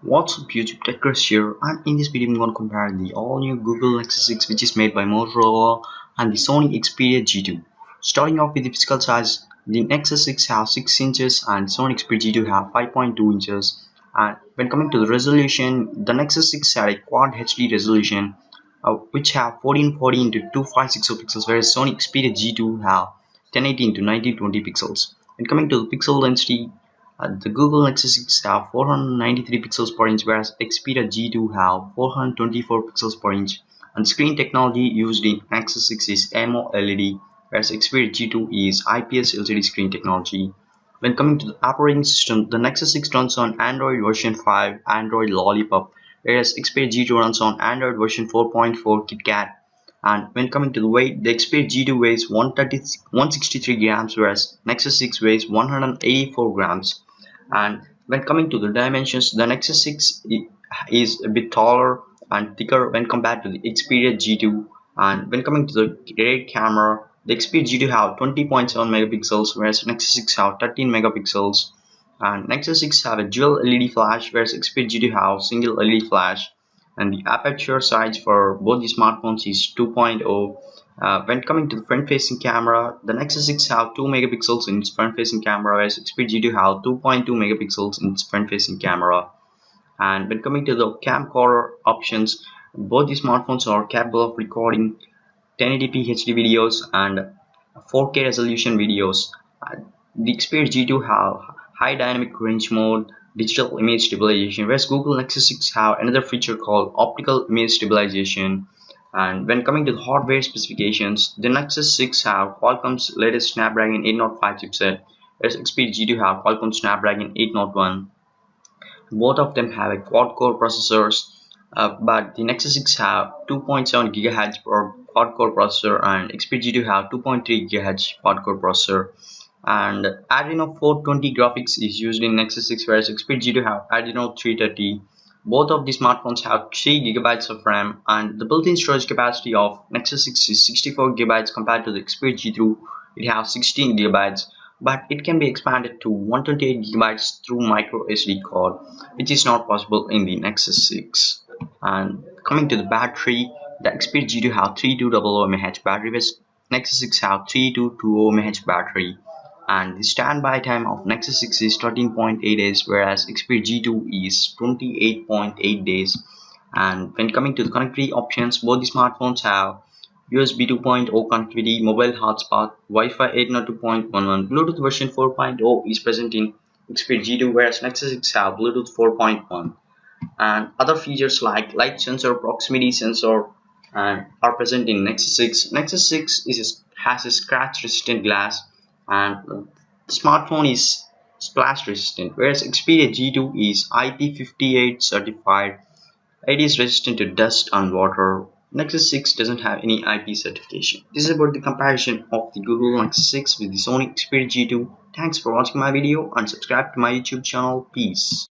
What's up YouTube, Techers here, and in this video I'm going to compare the all new Google Nexus 6 which is made by Motorola and the Sony Xperia G2. Starting off with the physical size, the Nexus 6 has 6 inches and Sony Xperia G2 have 5.2 inches. And when coming to the resolution, the Nexus 6 had a quad HD resolution which have 1440 into 2560 pixels, whereas Sony Xperia G2 have 1080 into 1920 pixels. When coming to the pixel density, the Google Nexus 6 have 493 pixels per inch, whereas Xperia G2 have 424 pixels per inch. And screen technology used in Nexus 6 is AMOLED, whereas Xperia G2 is IPS LCD screen technology. When coming to the operating system, the Nexus 6 runs on Android version 5, Android Lollipop, whereas Xperia G2 runs on Android version 4.4 KitKat. And when coming to the weight, the Xperia G2 weighs 163 grams, whereas Nexus 6 weighs 184 grams. And when coming to the dimensions, the Nexus 6 is a bit taller and thicker when compared to the Xperia G2. And when coming to the rear camera, the Xperia G2 have 20.7 megapixels, whereas Nexus 6 have 13 megapixels. And Nexus 6 have a dual LED flash, whereas Xperia G2 have single LED flash. And the aperture size for both the smartphones is 2.0. When coming to the front-facing camera, the Nexus 6 have 2 megapixels in its front-facing camera, whereas Xperia G2 have 2.2 megapixels in its front-facing camera. And when coming to the camcorder options, both the smartphones are capable of recording 1080p HD videos and 4K resolution videos. The Xperia G2 have high dynamic range mode, digital image stabilization, whereas Google Nexus 6 have another feature called optical image stabilization. And when coming to the hardware specifications, the Nexus 6 have Qualcomm's latest Snapdragon 805 chipset, whereas Xperia G2 have Qualcomm Snapdragon 801. Both of them have a quad-core processors, but the Nexus 6 have 2.7 GHz per quad-core processor, and Xperia G2 have 2.3 GHz quad-core processor. And Adreno 420 graphics is used in Nexus 6, whereas Xperia G2 have Adreno 330. Both of the smartphones have 3 GB of RAM, and the built-in storage capacity of Nexus 6 is 64 GB compared to the Xperia G2. It has 16 GB, but it can be expanded to 128 GB through micro SD card, which is not possible in the Nexus 6. And coming to the battery, the Xperia G2 have 3200 mAh battery, whereas Nexus 6 have 3220 mAh battery. And the standby time of Nexus 6 is 13.8 days, whereas Xperia G2 is 28.8 days. And when coming to the connectivity options, both the smartphones have USB 2.0 connectivity, mobile hotspot, Wi-Fi 802.11, Bluetooth version 4.0 is present in Xperia G2, whereas Nexus 6 have Bluetooth 4.1. And other features like light sensor, proximity sensor, and are present in Nexus 6. Nexus 6 has a scratch resistant glass, and the smartphone is splash resistant, whereas Xperia G2 is IP58 certified. It is resistant to dust and water. Nexus 6 doesn't have any IP certification. This is about the comparison of the Google Nexus 6 with the Sony Xperia G2. Thanks for watching my video and subscribe to my YouTube channel. Peace.